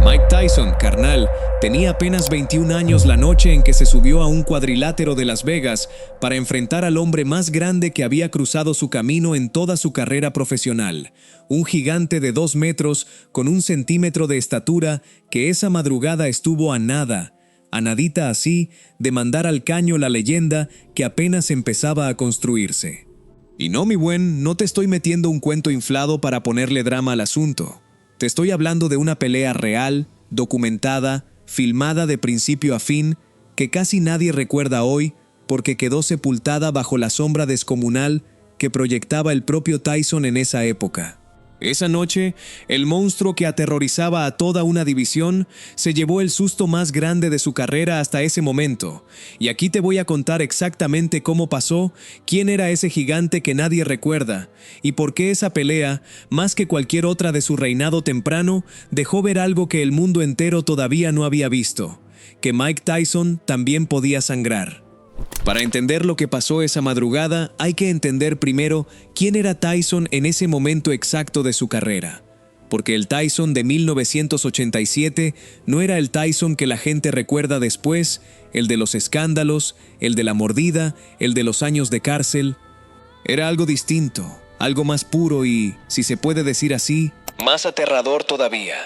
Mike Tyson, carnal, tenía apenas 21 años la noche en que se subió a un cuadrilátero de Las Vegas para enfrentar al hombre más grande que había cruzado su camino en toda su carrera profesional, un gigante de 2 metros con 1 centímetro de estatura que esa madrugada estuvo a nadita así, de mandar al caño la leyenda que apenas empezaba a construirse. Y no, mi buen, no te estoy metiendo un cuento inflado para ponerle drama al asunto. Te estoy hablando de una pelea real, documentada, filmada de principio a fin, que casi nadie recuerda hoy porque quedó sepultada bajo la sombra descomunal que proyectaba el propio Tyson en esa época. Esa noche, el monstruo que aterrorizaba a toda una división se llevó el susto más grande de su carrera hasta ese momento. Y aquí te voy a contar exactamente cómo pasó, quién era ese gigante que nadie recuerda, y por qué esa pelea, más que cualquier otra de su reinado temprano, dejó ver algo que el mundo entero todavía no había visto: que Mike Tyson también podía sangrar. Para entender lo que pasó esa madrugada, hay que entender primero quién era Tyson en ese momento exacto de su carrera. Porque el Tyson de 1987 no era el Tyson que la gente recuerda después, el de los escándalos, el de la mordida, el de los años de cárcel. Era algo distinto, algo más puro y, si se puede decir así, más aterrador todavía.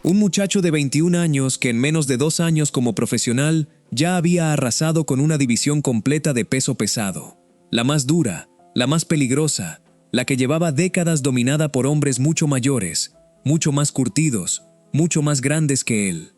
Un muchacho de 21 años que en menos de 2 años como profesional ya había arrasado con una división completa de peso pesado. La más dura, la más peligrosa, la que llevaba décadas dominada por hombres mucho mayores, mucho más curtidos, mucho más grandes que él.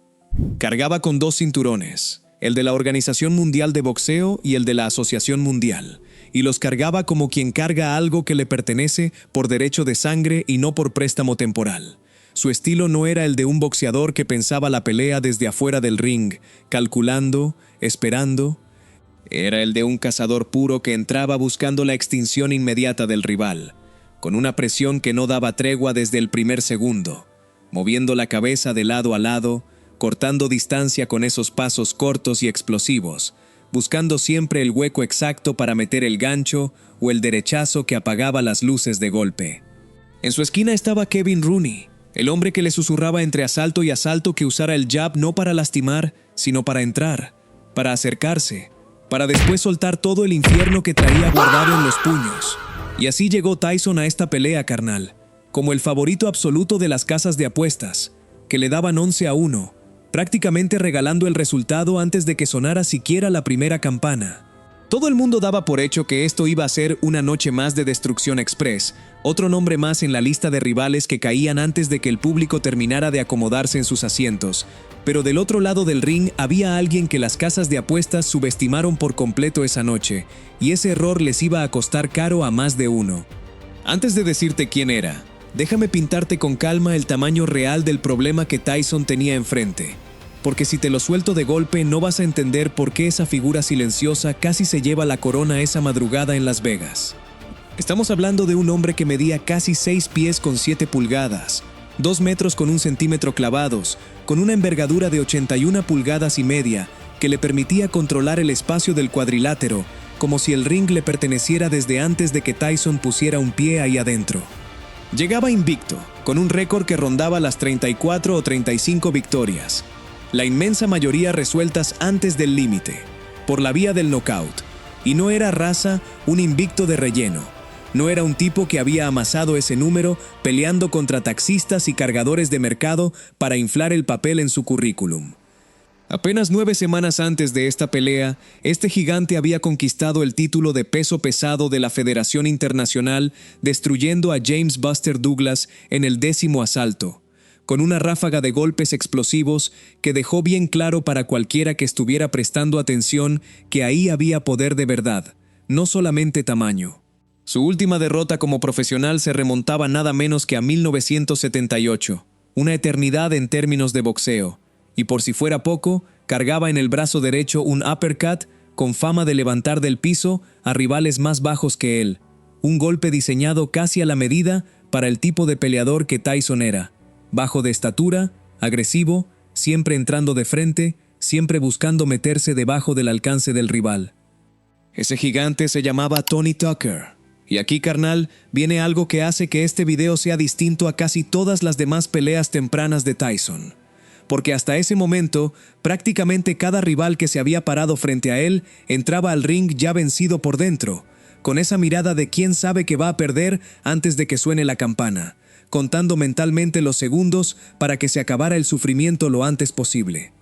Cargaba con 2 cinturones, el de la Organización Mundial de Boxeo y el de la Asociación Mundial, y los cargaba como quien carga algo que le pertenece por derecho de sangre y no por préstamo temporal. Su estilo no era el de un boxeador que pensaba la pelea desde afuera del ring, calculando, esperando. Era el de un cazador puro que entraba buscando la extinción inmediata del rival, con una presión que no daba tregua desde el primer segundo, moviendo la cabeza de lado a lado, cortando distancia con esos pasos cortos y explosivos, buscando siempre el hueco exacto para meter el gancho o el derechazo que apagaba las luces de golpe. En su esquina estaba Kevin Rooney, el hombre que le susurraba entre asalto y asalto que usara el jab no para lastimar, sino para entrar, para acercarse, para después soltar todo el infierno que traía guardado en los puños. Y así llegó Tyson a esta pelea, carnal, como el favorito absoluto de las casas de apuestas, que le daban 11-1, prácticamente regalando el resultado antes de que sonara siquiera la primera campana. Todo el mundo daba por hecho que esto iba a ser una noche más de Destrucción Express, otro nombre más en la lista de rivales que caían antes de que el público terminara de acomodarse en sus asientos. Pero del otro lado del ring había alguien que las casas de apuestas subestimaron por completo esa noche, y ese error les iba a costar caro a más de uno. Antes de decirte quién era, déjame pintarte con calma el tamaño real del problema que Tyson tenía enfrente. Porque si te lo suelto de golpe no vas a entender por qué esa figura silenciosa casi se lleva la corona esa madrugada en Las Vegas. Estamos hablando de un hombre que medía casi 6 pies con 7 pulgadas, 2 metros con 1 centímetro clavados, con una envergadura de 81 pulgadas y media, que le permitía controlar el espacio del cuadrilátero, como si el ring le perteneciera desde antes de que Tyson pusiera un pie ahí adentro. Llegaba invicto, con un récord que rondaba las 34 o 35 victorias. La inmensa mayoría resueltas antes del límite, por la vía del knockout. Y no era raza un invicto de relleno. No era un tipo que había amasado ese número peleando contra taxistas y cargadores de mercado para inflar el papel en su currículum. Apenas 9 semanas antes de esta pelea, este gigante había conquistado el título de peso pesado de la Federación Internacional, destruyendo a James Buster Douglas en el 10º asalto, con una ráfaga de golpes explosivos que dejó bien claro para cualquiera que estuviera prestando atención que ahí había poder de verdad, no solamente tamaño. Su última derrota como profesional se remontaba nada menos que a 1978, una eternidad en términos de boxeo, y por si fuera poco, cargaba en el brazo derecho un uppercut con fama de levantar del piso a rivales más bajos que él, un golpe diseñado casi a la medida para el tipo de peleador que Tyson era. Bajo de estatura, agresivo, siempre entrando de frente, siempre buscando meterse debajo del alcance del rival. Ese gigante se llamaba Tony Tucker. Y aquí, carnal, viene algo que hace que este video sea distinto a casi todas las demás peleas tempranas de Tyson. porque hasta ese momento, prácticamente cada rival que se había parado frente a él entraba al ring ya vencido por dentro, con esa mirada de quién sabe que va a perder antes de que suene la campana, contando mentalmente los segundos para que se acabara el sufrimiento lo antes posible.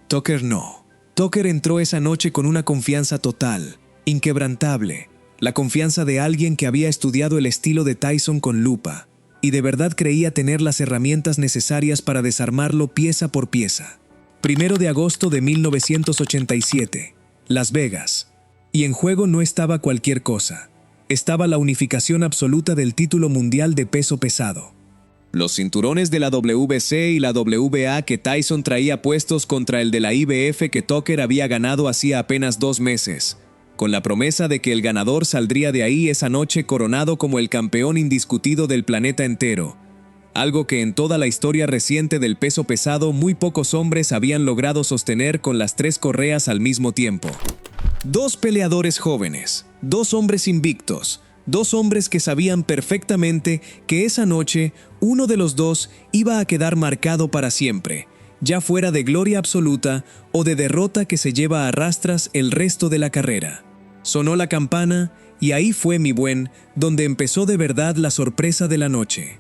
Tucker no. Tucker entró esa noche con una confianza total, inquebrantable, la confianza de alguien que había estudiado el estilo de Tyson con lupa, y de verdad creía tener las herramientas necesarias para desarmarlo pieza por pieza. 1 de agosto de 1987, Las Vegas. Y en juego no estaba cualquier cosa. Estaba la unificación absoluta del título mundial de peso pesado. Los cinturones de la WBC y la WBA que Tyson traía puestos contra el de la IBF que Tucker había ganado hacía apenas 2 meses, con la promesa de que el ganador saldría de ahí esa noche coronado como el campeón indiscutido del planeta entero, algo que en toda la historia reciente del peso pesado muy pocos hombres habían logrado sostener con las 3 correas al mismo tiempo. 2 peleadores jóvenes, 2 hombres invictos, 2 hombres que sabían perfectamente que esa noche uno de los dos iba a quedar marcado para siempre, ya fuera de gloria absoluta o de derrota que se lleva a rastras el resto de la carrera. Sonó la campana y ahí fue, mi buen, donde empezó de verdad la sorpresa de la noche.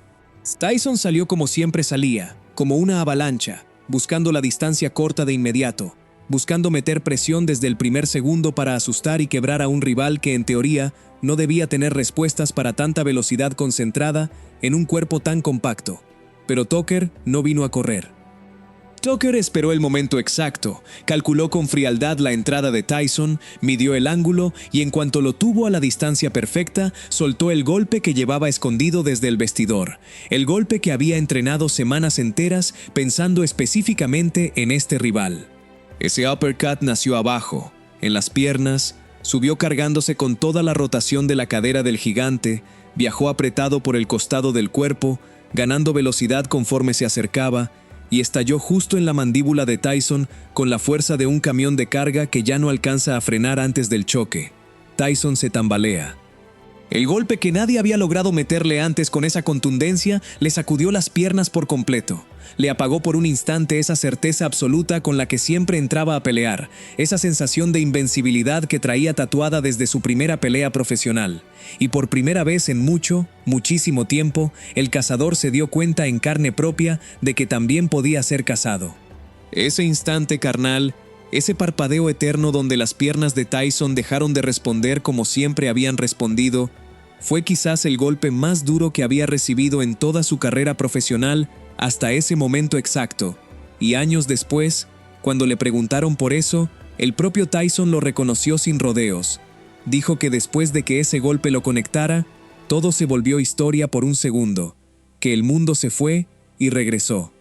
Tyson salió como siempre salía, como una avalancha, buscando la distancia corta de inmediato, buscando meter presión desde el primer segundo para asustar y quebrar a un rival que en teoría no debía tener respuestas para tanta velocidad concentrada en un cuerpo tan compacto. Pero Tucker no vino a correr. Tucker esperó el momento exacto, calculó con frialdad la entrada de Tyson, midió el ángulo y en cuanto lo tuvo a la distancia perfecta, soltó el golpe que llevaba escondido desde el vestidor, el golpe que había entrenado semanas enteras pensando específicamente en este rival. Ese uppercut nació abajo, en las piernas, subió cargándose con toda la rotación de la cadera del gigante, viajó apretado por el costado del cuerpo, ganando velocidad conforme se acercaba, y estalló justo en la mandíbula de Tyson con la fuerza de un camión de carga que ya no alcanza a frenar antes del choque. Tyson se tambalea. El golpe que nadie había logrado meterle antes con esa contundencia le sacudió las piernas por completo. Le apagó por un instante esa certeza absoluta con la que siempre entraba a pelear, esa sensación de invencibilidad que traía tatuada desde su primera pelea profesional. Y por primera vez en muchísimo tiempo, el cazador se dio cuenta en carne propia de que también podía ser cazado. Ese instante, carnal, ese parpadeo eterno donde las piernas de Tyson dejaron de responder como siempre habían respondido, fue quizás el golpe más duro que había recibido en toda su carrera profesional hasta ese momento exacto, y años después, cuando le preguntaron por eso, el propio Tyson lo reconoció sin rodeos. Dijo que después de que ese golpe lo conectara, todo se volvió historia por un segundo, que el mundo se fue y regresó.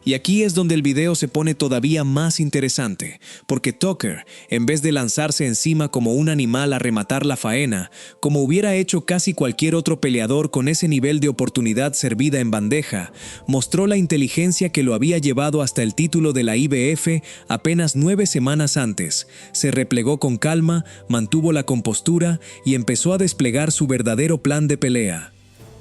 Y aquí es donde el video se pone todavía más interesante, porque Tucker, en vez de lanzarse encima como un animal a rematar la faena, como hubiera hecho casi cualquier otro peleador con ese nivel de oportunidad servida en bandeja, mostró la inteligencia que lo había llevado hasta el título de la IBF apenas 9 semanas antes. Se replegó con calma, mantuvo la compostura y empezó a desplegar su verdadero plan de pelea.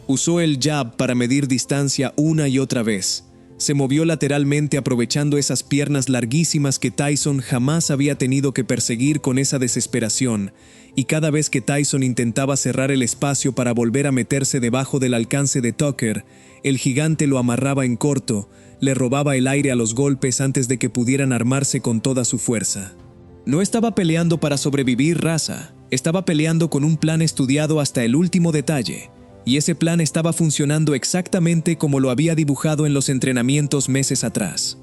Usó el jab para medir distancia una y otra vez. Se movió lateralmente aprovechando esas piernas larguísimas que Tyson jamás había tenido que perseguir con esa desesperación, y cada vez que Tyson intentaba cerrar el espacio para volver a meterse debajo del alcance de Tucker, el gigante lo amarraba en corto, le robaba el aire a los golpes antes de que pudieran armarse con toda su fuerza. No estaba peleando para sobrevivir, raza, estaba peleando con un plan estudiado hasta el último detalle. Y ese plan estaba funcionando exactamente como lo había dibujado en los entrenamientos meses atrás.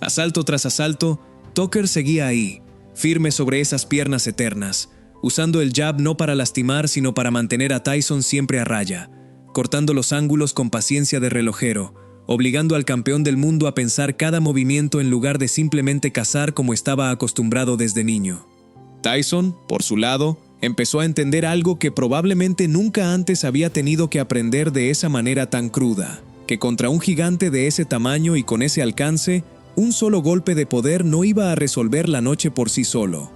Asalto tras asalto, Tucker seguía ahí, firme sobre esas piernas eternas, usando el jab no para lastimar sino para mantener a Tyson siempre a raya, cortando los ángulos con paciencia de relojero, obligando al campeón del mundo a pensar cada movimiento en lugar de simplemente cazar como estaba acostumbrado desde niño. Tyson, por su lado, empezó a entender algo que probablemente nunca antes había tenido que aprender de esa manera tan cruda, que contra un gigante de ese tamaño y con ese alcance, un solo golpe de poder no iba a resolver la noche por sí solo.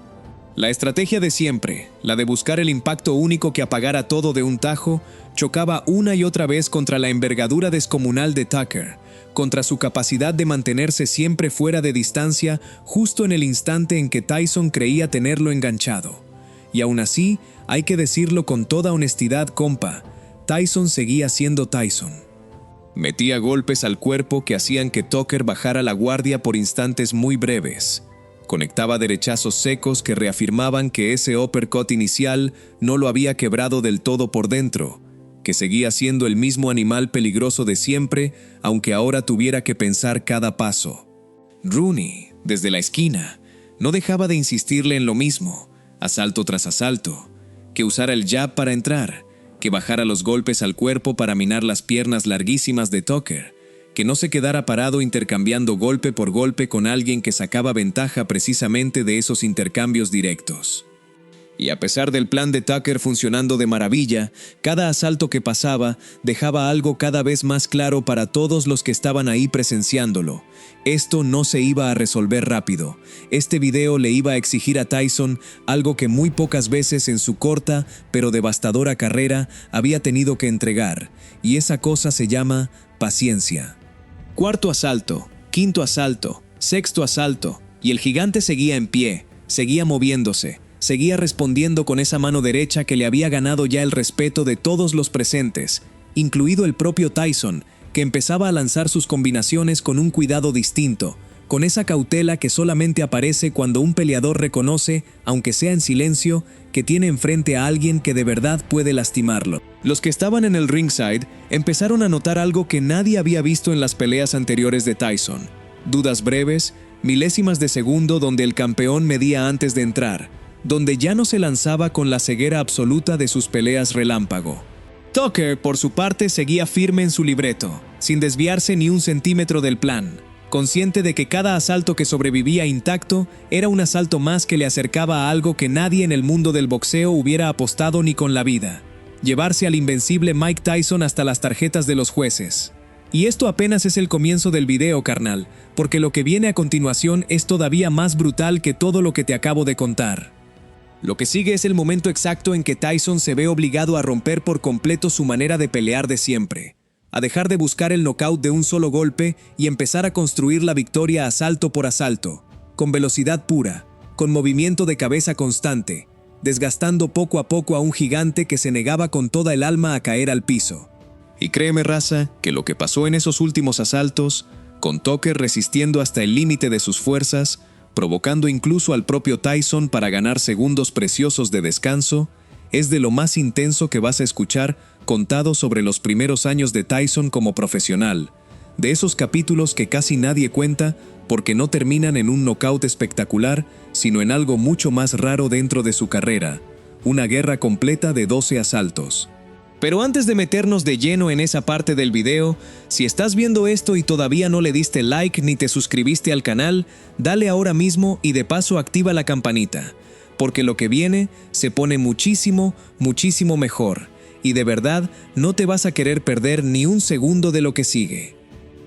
La estrategia de siempre, la de buscar el impacto único que apagara todo de un tajo, chocaba una y otra vez contra la envergadura descomunal de Tucker, contra su capacidad de mantenerse siempre fuera de distancia justo en el instante en que Tyson creía tenerlo enganchado. Y aún así, hay que decirlo con toda honestidad, compa, Tyson seguía siendo Tyson. Metía golpes al cuerpo que hacían que Tucker bajara la guardia por instantes muy breves. Conectaba derechazos secos que reafirmaban que ese uppercut inicial no lo había quebrado del todo por dentro, que seguía siendo el mismo animal peligroso de siempre, aunque ahora tuviera que pensar cada paso. Rooney, desde la esquina, no dejaba de insistirle en lo mismo, asalto tras asalto, que usara el jab para entrar, que bajara los golpes al cuerpo para minar las piernas larguísimas de Tucker, que no se quedara parado intercambiando golpe por golpe con alguien que sacaba ventaja precisamente de esos intercambios directos. Y a pesar del plan de Tucker funcionando de maravilla, cada asalto que pasaba dejaba algo cada vez más claro para todos los que estaban ahí presenciándolo. Esto no se iba a resolver rápido. Este video le iba a exigir a Tyson algo que muy pocas veces en su corta pero devastadora carrera había tenido que entregar, y esa cosa se llama paciencia. Cuarto asalto, quinto asalto, sexto asalto, y el gigante seguía en pie, seguía moviéndose. Seguía respondiendo con esa mano derecha que le había ganado ya el respeto de todos los presentes, incluido el propio Tyson, que empezaba a lanzar sus combinaciones con un cuidado distinto, con esa cautela que solamente aparece cuando un peleador reconoce, aunque sea en silencio, que tiene enfrente a alguien que de verdad puede lastimarlo. Los que estaban en el ringside empezaron a notar algo que nadie había visto en las peleas anteriores de Tyson: dudas breves, milésimas de segundo donde el campeón medía antes de entrar, donde ya no se lanzaba con la ceguera absoluta de sus peleas relámpago. Tucker, por su parte, seguía firme en su libreto, sin desviarse ni un centímetro del plan, consciente de que cada asalto que sobrevivía intacto era un asalto más que le acercaba a algo que nadie en el mundo del boxeo hubiera apostado ni con la vida: llevarse al invencible Mike Tyson hasta las tarjetas de los jueces. Y esto apenas es el comienzo del video, carnal, porque lo que viene a continuación es todavía más brutal que todo lo que te acabo de contar. Lo que sigue es el momento exacto en que Tyson se ve obligado a romper por completo su manera de pelear de siempre, a dejar de buscar el knockout de un solo golpe y empezar a construir la victoria asalto por asalto, con velocidad pura, con movimiento de cabeza constante, desgastando poco a poco a un gigante que se negaba con toda el alma a caer al piso. Y créeme, raza, que lo que pasó en esos últimos asaltos, con Tucker resistiendo hasta el límite de sus fuerzas, provocando incluso al propio Tyson para ganar segundos preciosos de descanso, es de lo más intenso que vas a escuchar contado sobre los primeros años de Tyson como profesional, de esos capítulos que casi nadie cuenta porque no terminan en un knockout espectacular, sino en algo mucho más raro dentro de su carrera: una guerra completa de 12 asaltos. Pero antes de meternos de lleno en esa parte del video, si estás viendo esto y todavía no le diste like ni te suscribiste al canal, dale ahora mismo y de paso activa la campanita, porque lo que viene se pone muchísimo, muchísimo mejor, y de verdad no te vas a querer perder ni un segundo de lo que sigue.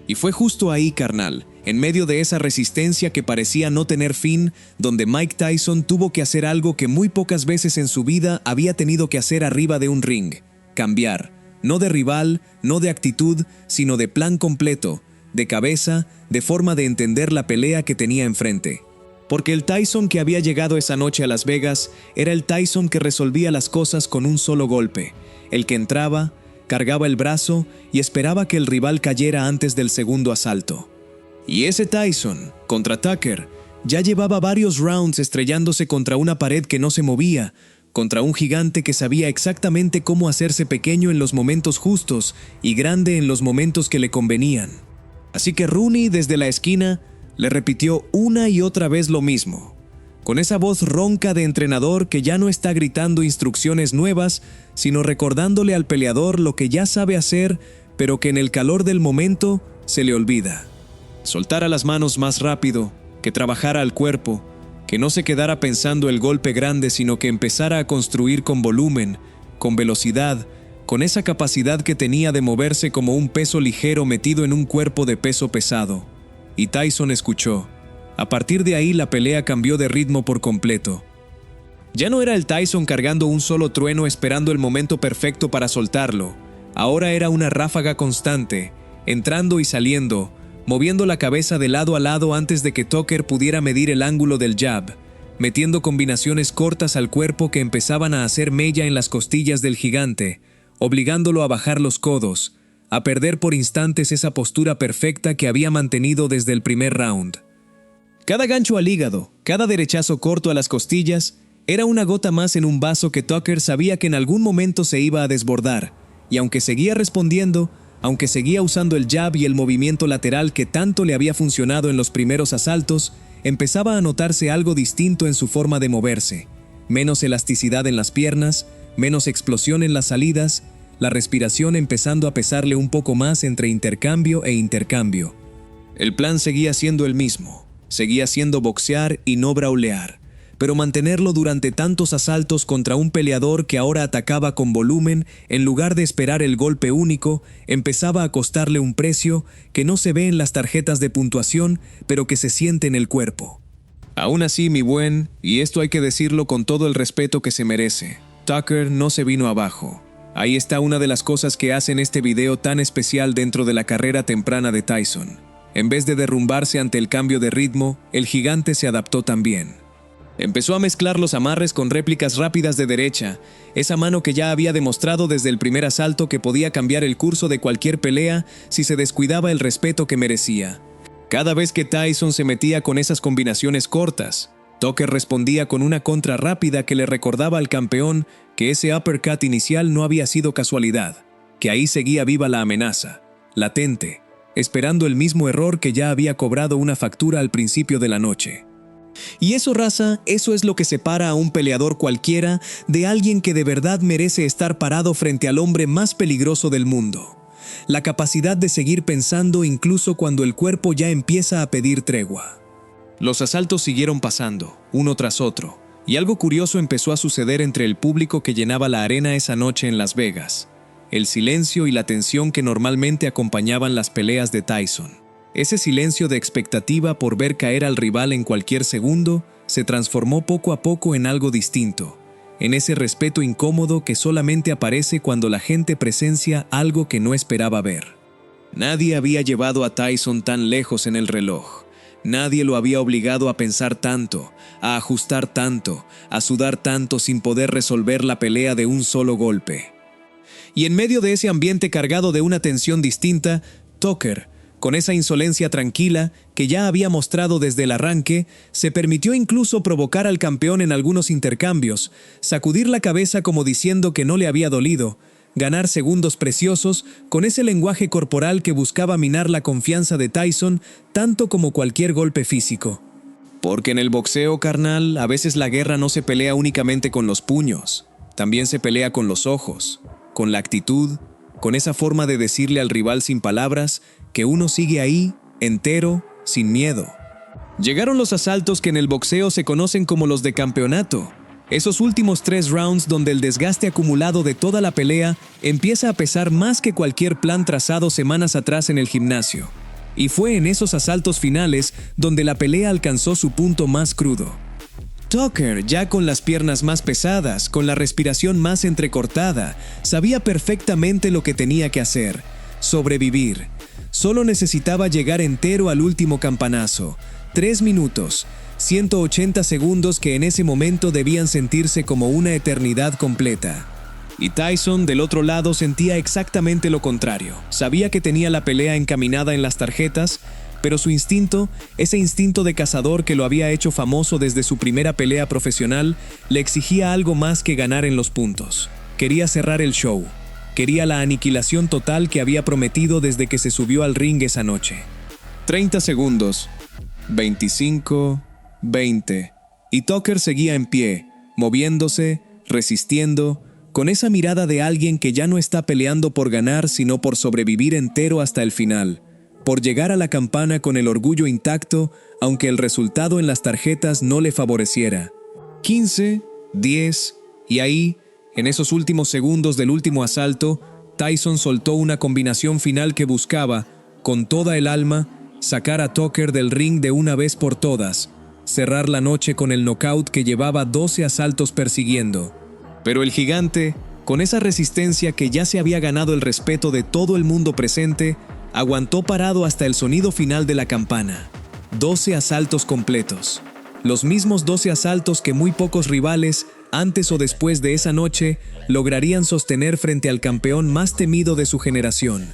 Y fue justo ahí, carnal, en medio de esa resistencia que parecía no tener fin, donde Mike Tyson tuvo que hacer algo que muy pocas veces en su vida había tenido que hacer arriba de un ring: cambiar, no de rival, no de actitud, sino de plan completo, de cabeza, de forma de entender la pelea que tenía enfrente. Porque el Tyson que había llegado esa noche a Las Vegas era el Tyson que resolvía las cosas con un solo golpe, el que entraba, cargaba el brazo y esperaba que el rival cayera antes del segundo asalto. Y ese Tyson, contra Tucker, ya llevaba varios rounds estrellándose contra una pared que no se movía, contra un gigante que sabía exactamente cómo hacerse pequeño en los momentos justos y grande en los momentos que le convenían. Así que Rooney, desde la esquina, le repitió una y otra vez lo mismo, con esa voz ronca de entrenador que ya no está gritando instrucciones nuevas, sino recordándole al peleador lo que ya sabe hacer, pero que en el calor del momento se le olvida. Soltara las manos más rápido, que trabajara al cuerpo, que no se quedara pensando el golpe grande, sino que empezara a construir con volumen, con velocidad, con esa capacidad que tenía de moverse como un peso ligero metido en un cuerpo de peso pesado. Y Tyson escuchó. A partir de ahí la pelea cambió de ritmo por completo. Ya no era el Tyson cargando un solo trueno esperando el momento perfecto para soltarlo. Ahora era una ráfaga constante, entrando y saliendo, moviendo la cabeza de lado a lado antes de que Tucker pudiera medir el ángulo del jab, metiendo combinaciones cortas al cuerpo que empezaban a hacer mella en las costillas del gigante, obligándolo a bajar los codos, a perder por instantes esa postura perfecta que había mantenido desde el primer round. Cada gancho al hígado, cada derechazo corto a las costillas, era una gota más en un vaso que Tucker sabía que en algún momento se iba a desbordar, y aunque seguía respondiendo, aunque seguía usando el jab y el movimiento lateral que tanto le había funcionado en los primeros asaltos, empezaba a notarse algo distinto en su forma de moverse, menos elasticidad en las piernas, menos explosión en las salidas, la respiración empezando a pesarle un poco más entre intercambio e intercambio. El plan seguía siendo el mismo, seguía siendo boxear y no brawlear, pero mantenerlo durante tantos asaltos contra un peleador que ahora atacaba con volumen en lugar de esperar el golpe único, empezaba a costarle un precio que no se ve en las tarjetas de puntuación, pero que se siente en el cuerpo. Aún así, mi buen, y esto hay que decirlo con todo el respeto que se merece, Tucker no se vino abajo. Ahí está una de las cosas que hacen este video tan especial dentro de la carrera temprana de Tyson. En vez de derrumbarse ante el cambio de ritmo, el gigante se adaptó también. Empezó a mezclar los amarres con réplicas rápidas de derecha, esa mano que ya había demostrado desde el primer asalto que podía cambiar el curso de cualquier pelea si se descuidaba el respeto que merecía. Cada vez que Tyson se metía con esas combinaciones cortas, Tucker respondía con una contra rápida que le recordaba al campeón que ese uppercut inicial no había sido casualidad, que ahí seguía viva la amenaza, latente, esperando el mismo error que ya había cobrado una factura al principio de la noche. Y eso, raza, eso es lo que separa a un peleador cualquiera de alguien que de verdad merece estar parado frente al hombre más peligroso del mundo. La capacidad de seguir pensando incluso cuando el cuerpo ya empieza a pedir tregua. Los asaltos siguieron pasando, uno tras otro, y algo curioso empezó a suceder entre el público que llenaba la arena esa noche en Las Vegas. El silencio y la tensión que normalmente acompañaban las peleas de Tyson. Ese silencio de expectativa por ver caer al rival en cualquier segundo se transformó poco a poco en algo distinto, en ese respeto incómodo que solamente aparece cuando la gente presencia algo que no esperaba ver. Nadie había llevado a Tyson tan lejos en el reloj. Nadie lo había obligado a pensar tanto, a ajustar tanto, a sudar tanto sin poder resolver la pelea de un solo golpe. Y en medio de ese ambiente cargado de una tensión distinta, Tucker, con esa insolencia tranquila que ya había mostrado desde el arranque, se permitió incluso provocar al campeón en algunos intercambios, sacudir la cabeza como diciendo que no le había dolido, ganar segundos preciosos con ese lenguaje corporal que buscaba minar la confianza de Tyson tanto como cualquier golpe físico. Porque en el boxeo, carnal, a veces la guerra no se pelea únicamente con los puños, también se pelea con los ojos, con la actitud, con esa forma de decirle al rival sin palabras que uno sigue ahí, entero, sin miedo. Llegaron los asaltos que en el boxeo se conocen como los de campeonato. Esos últimos 3 rounds donde el desgaste acumulado de toda la pelea empieza a pesar más que cualquier plan trazado semanas atrás en el gimnasio. Y fue en esos asaltos finales donde la pelea alcanzó su punto más crudo. Tucker, ya con las piernas más pesadas, con la respiración más entrecortada, sabía perfectamente lo que tenía que hacer: sobrevivir. Solo necesitaba llegar entero al último campanazo. 3 minutos, 180 segundos que en ese momento debían sentirse como una eternidad completa. Y Tyson, del otro lado, sentía exactamente lo contrario. Sabía que tenía la pelea encaminada en las tarjetas, pero su instinto, ese instinto de cazador que lo había hecho famoso desde su primera pelea profesional, le exigía algo más que ganar en los puntos. Quería cerrar el show. Quería la aniquilación total que había prometido desde que se subió al ring esa noche. 30 segundos. 25, 20. Y Tucker seguía en pie, moviéndose, resistiendo, con esa mirada de alguien que ya no está peleando por ganar, sino por sobrevivir entero hasta el final. Por llegar a la campana con el orgullo intacto, aunque el resultado en las tarjetas no le favoreciera. 15, 10, y ahí, en esos últimos segundos del último asalto, Tyson soltó una combinación final que buscaba, con toda el alma, sacar a Tucker del ring de una vez por todas, cerrar la noche con el knockout que llevaba 12 asaltos persiguiendo. Pero el gigante, con esa resistencia que ya se había ganado el respeto de todo el mundo presente, Aguantó parado hasta el sonido final de la campana. 12 asaltos completos. Los mismos 12 asaltos que muy pocos rivales, antes o después de esa noche, lograrían sostener frente al campeón más temido de su generación.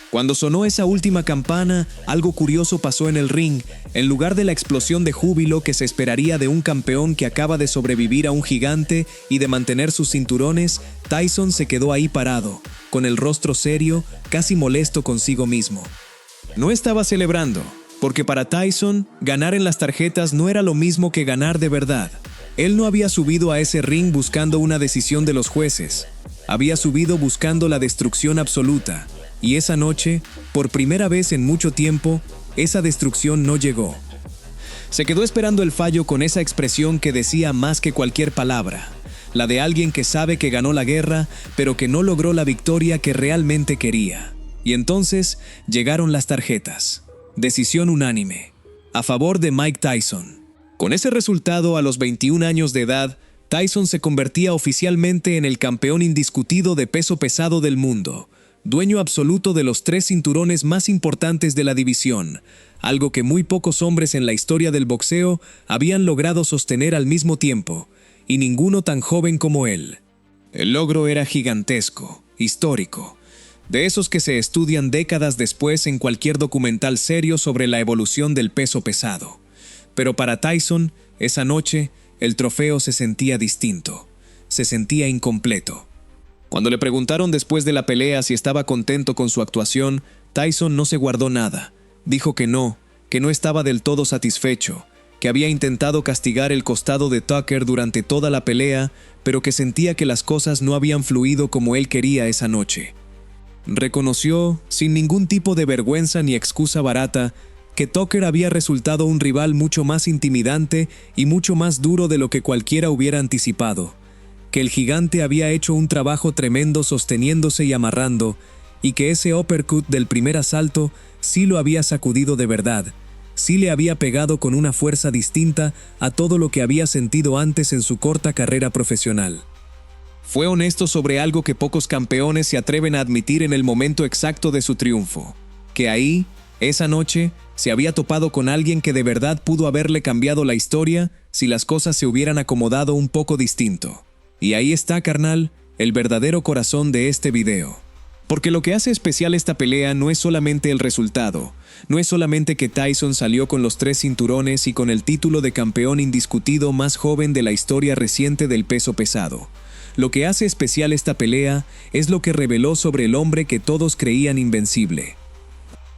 Cuando sonó esa última campana, algo curioso pasó en el ring. En lugar de la explosión de júbilo que se esperaría de un campeón que acaba de sobrevivir a un gigante y de mantener sus cinturones, Tyson se quedó ahí parado, con el rostro serio, casi molesto consigo mismo. No estaba celebrando, porque para Tyson, ganar en las tarjetas no era lo mismo que ganar de verdad. Él no había subido a ese ring buscando una decisión de los jueces. Había subido buscando la destrucción absoluta. Y esa noche, por primera vez en mucho tiempo, esa destrucción no llegó. Se quedó esperando el fallo con esa expresión que decía más que cualquier palabra, la de alguien que sabe que ganó la guerra, pero que no logró la victoria que realmente quería. Y entonces llegaron las tarjetas. Decisión unánime, a favor de Mike Tyson. Con ese resultado, a los 21 años de edad, Tyson se convertía oficialmente en el campeón indiscutido de peso pesado del mundo, dueño absoluto de los 3 cinturones más importantes de la división, algo que muy pocos hombres en la historia del boxeo habían logrado sostener al mismo tiempo, y ninguno tan joven como él. El logro era gigantesco, histórico, de esos que se estudian décadas después en cualquier documental serio sobre la evolución del peso pesado. Pero para Tyson, esa noche, el trofeo se sentía distinto, se sentía incompleto. Cuando le preguntaron después de la pelea si estaba contento con su actuación, Tyson no se guardó nada. Dijo que no estaba del todo satisfecho, que había intentado castigar el costado de Tucker durante toda la pelea, pero que sentía que las cosas no habían fluido como él quería esa noche. Reconoció, sin ningún tipo de vergüenza ni excusa barata, que Tucker había resultado un rival mucho más intimidante y mucho más duro de lo que cualquiera hubiera anticipado, que el gigante había hecho un trabajo tremendo sosteniéndose y amarrando, y que ese uppercut del primer asalto sí lo había sacudido de verdad, sí le había pegado con una fuerza distinta a todo lo que había sentido antes en su corta carrera profesional. Fue honesto sobre algo que pocos campeones se atreven a admitir en el momento exacto de su triunfo, que ahí, esa noche, se había topado con alguien que de verdad pudo haberle cambiado la historia si las cosas se hubieran acomodado un poco distinto. Y ahí está, carnal, el verdadero corazón de este video. Porque lo que hace especial esta pelea no es solamente el resultado, no es solamente que Tyson salió con los 3 cinturones y con el título de campeón indiscutido más joven de la historia reciente del peso pesado. Lo que hace especial esta pelea es lo que reveló sobre el hombre que todos creían invencible.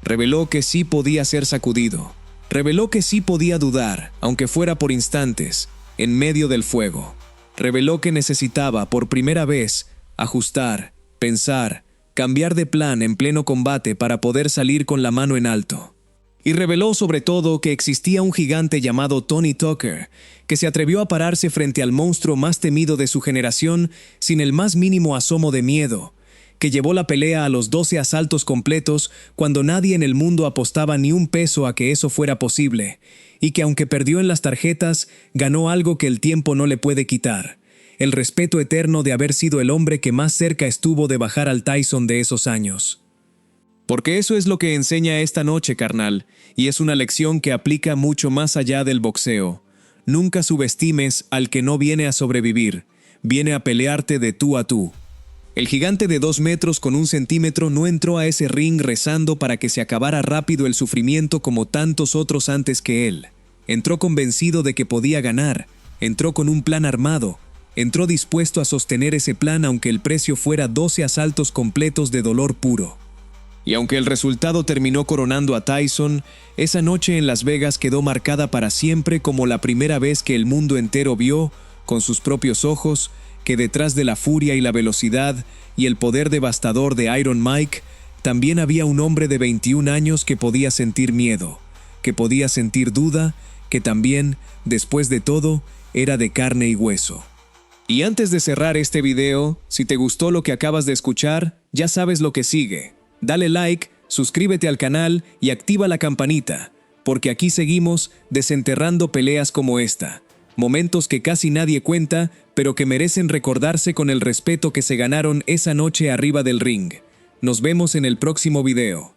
Reveló que sí podía ser sacudido. Reveló que sí podía dudar, aunque fuera por instantes, en medio del fuego. Reveló que necesitaba, por primera vez, ajustar, pensar, cambiar de plan en pleno combate para poder salir con la mano en alto. Y reveló sobre todo que existía un gigante llamado Tony Tucker, que se atrevió a pararse frente al monstruo más temido de su generación sin el más mínimo asomo de miedo, que llevó la pelea a los 12 asaltos completos cuando nadie en el mundo apostaba ni un peso a que eso fuera posible, y que aunque perdió en las tarjetas, ganó algo que el tiempo no le puede quitar, el respeto eterno de haber sido el hombre que más cerca estuvo de bajar al Tyson de esos años. Porque eso es lo que enseña esta noche, carnal, y es una lección que aplica mucho más allá del boxeo. Nunca subestimes al que no viene a sobrevivir, viene a pelearte de tú a tú. El gigante de 2 metros con 1 centímetro no entró a ese ring rezando para que se acabara rápido el sufrimiento como tantos otros antes que él. Entró convencido de que podía ganar, entró con un plan armado, entró dispuesto a sostener ese plan aunque el precio fuera 12 asaltos completos de dolor puro. Y aunque el resultado terminó coronando a Tyson, esa noche en Las Vegas quedó marcada para siempre como la primera vez que el mundo entero vio, con sus propios ojos, que detrás de la furia y la velocidad y el poder devastador de Iron Mike, también había un hombre de 21 años que podía sentir miedo, que podía sentir duda, que también, después de todo, era de carne y hueso. Y antes de cerrar este video, si te gustó lo que acabas de escuchar, ya sabes lo que sigue. Dale like, suscríbete al canal y activa la campanita, porque aquí seguimos desenterrando peleas como esta. Momentos que casi nadie cuenta, pero que merecen recordarse con el respeto que se ganaron esa noche arriba del ring. Nos vemos en el próximo video.